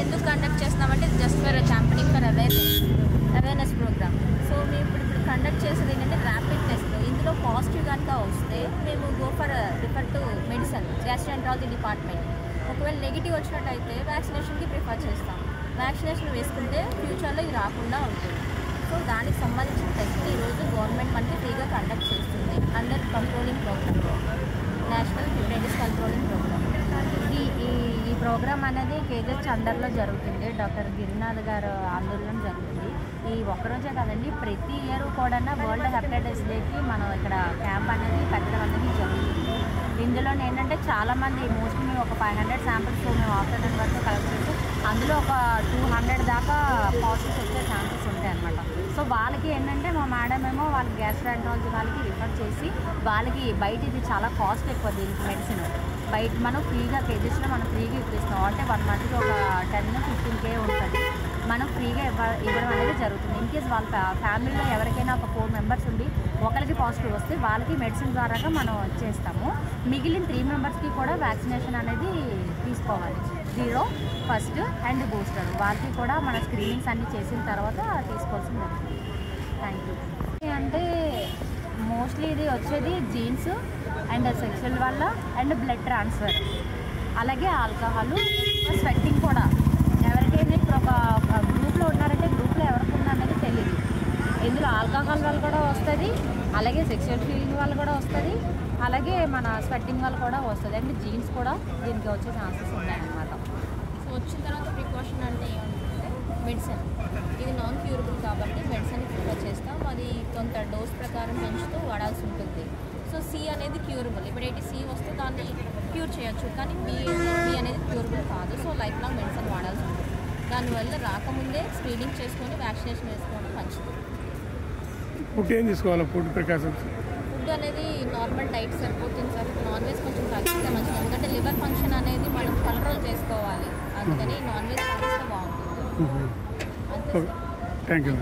ఎందుకు కండక్ట్ చేస్తున్నామంటే just for campaigning for awareness programme. So మేము ఇప్పుడు కండక్ట్ చేసేది ఏంటంటే ర్యాపిడ్ టెస్ట్. ఇందులో పాజిటివ్ కనుక వస్తే మేము refer to medicine gastroenterology department. ఒకవేళ నెగిటివ్ వచ్చినట్టయితే వ్యాక్సినేషన్కి ప్రిఫర్ చేస్తాం. వ్యాక్సినేషన్ వేసుకుంటే ఫ్యూచర్లో ఇది రాకుండా ఉంటుంది. సో దానికి సంబంధించిన టెస్ట్ ఈరోజు గవర్నమెంట్ మనకి ఫ్రీగా కండక్ట్ చేస్తుంది under controlling programme, national hepatitis controlling programme. ఈ ప్రోగ్రామ్ అనేది కేజెస్ అండర్లో జరుగుతుంది. డాక్టర్ గిరినాథ్ గారు ఆందోళన జరుగుతుంది. ఈ ఒక్కరోజే కాదండి, ప్రతి ఇయర్ కూడా వరల్డ్ హెపటైటిస్ డేకి మనం ఇక్కడ క్యాంప్ అనేది పెట్టడం అనేది జరుగుతుంది. ఇందులో ఏంటంటే చాలామంది మోస్ట్లీ మేము ఒక 500 శాంపిల్స్ మేము ఆఫ్టర్నూన్ వరకు కలెక్ట్ చేసి అందులో ఒక 200 దాకా పాజిటివ్స్ వచ్చే ఛాన్సెస్ ఉంటాయి అన్నమాట. సో వాళ్ళకి ఏంటంటే మా మేడం ఏమో వాళ్ళకి గ్యాస్ట్రోఎంట్రాలజీ వాళ్ళకి రిఫర్ చేసి వాళ్ళకి బయట ఇది చాలా కాస్ట్ ఎక్కువ దీనికి మెడిసిన్. బయట మనం ఫ్రీగా కేజెస్లో మనం ఫ్రీగా ఇప్పిస్తాం. అంటే 1 మంత్కి ఒక 10-15K ఉంటుంది. మనం ఫ్రీగా ఇవ్వడం అనేది జరుగుతుంది. ఇన్ కేస్ వాళ్ళ ఫ్యామిలీలో ఎవరికైనా ఒక 4 మెంబర్స్ ఉండి ఒకరికి పాజిటివ్ వస్తే వాళ్ళకి మెడిసిన్ ద్వారాగా మనం చేస్తాము. మిగిలిన 3 మెంబర్స్కి కూడా వ్యాక్సినేషన్ అనేది తీసుకోవాలి. 0, ఫస్ట్ అండ్ బూస్టర్ వాళ్ళకి కూడా మన స్క్రీనింగ్స్ అన్నీ చేసిన తర్వాత తీసుకోవాల్సి ఉంటుంది. Thank you. అంటే మోస్ట్లీ ఇది వచ్చేది జీన్స్ అండ్ సెక్షువల్ వల్ల అండ్ బ్లడ్ ట్రాన్స్ఫర్, అలాగే ఆల్కహాల్, స్వెట్టింగ్ కూడా. ఎవరికైనా ఇప్పుడు ఒక గ్రూప్లో ఉన్నారంటే గ్రూప్లో ఎవరికి ఉందనేది తెలియదు. ఇందులో ఆల్కహాల్ వల్ల కూడా వస్తుంది, అలాగే సెక్షువల్ ఫీలింగ్ వల్ల కూడా వస్తుంది, అలాగే మన స్వెట్టింగ్ వల్ల కూడా వస్తుంది. అండ్ జీన్స్ కూడా దీనికి వచ్చే ఛాన్సెస్ ఉన్నాయన్నమాట. సో వచ్చిన తర్వాత ప్రికాషన్ అంటే ఏమంటే మెడిసిన్, ఇది నాన్ క్యూరబుల్ కాబట్టి మెడిసిన్ ప్రిఫర్ చేస్తాం. అది కొంత డోస్ ప్రకారం పెంచుతూ వాడాల్సి ఉంటుంది. సో సి అనేది క్యూరబుల్. ఇప్పుడు సి వస్తే దాన్ని క్యూర్ చేయొచ్చు, కానీ బి అనేది క్యూరబుల్ కాదు. సో లైఫ్ లాంగ్ మెడిసిన్ వాడాల్సి ఉంటుంది. దానివల్ల రాకముందే స్క్రీనింగ్ చేసుకొని వ్యాక్సినేషన్ వేసుకోవడం మంచిది. ఫుడ్ ఏం తీసుకోవాలి? ఫుడ్ ప్రికాషన్స్ ఫుడ్ అనేది నార్మల్ డైట్ సరిపోతుంది సార్. నాన్ వెజ్ కొంచెం తగ్గిస్తే మంచిది, ఎందుకంటే లివర్ ఫంక్షన్ అనేది మనం కంట్రోల్ చేసుకోవాలి. అందుకని నాన్ వెజ్ తగ్గిస్తే బాగుంటుంది. Thank you.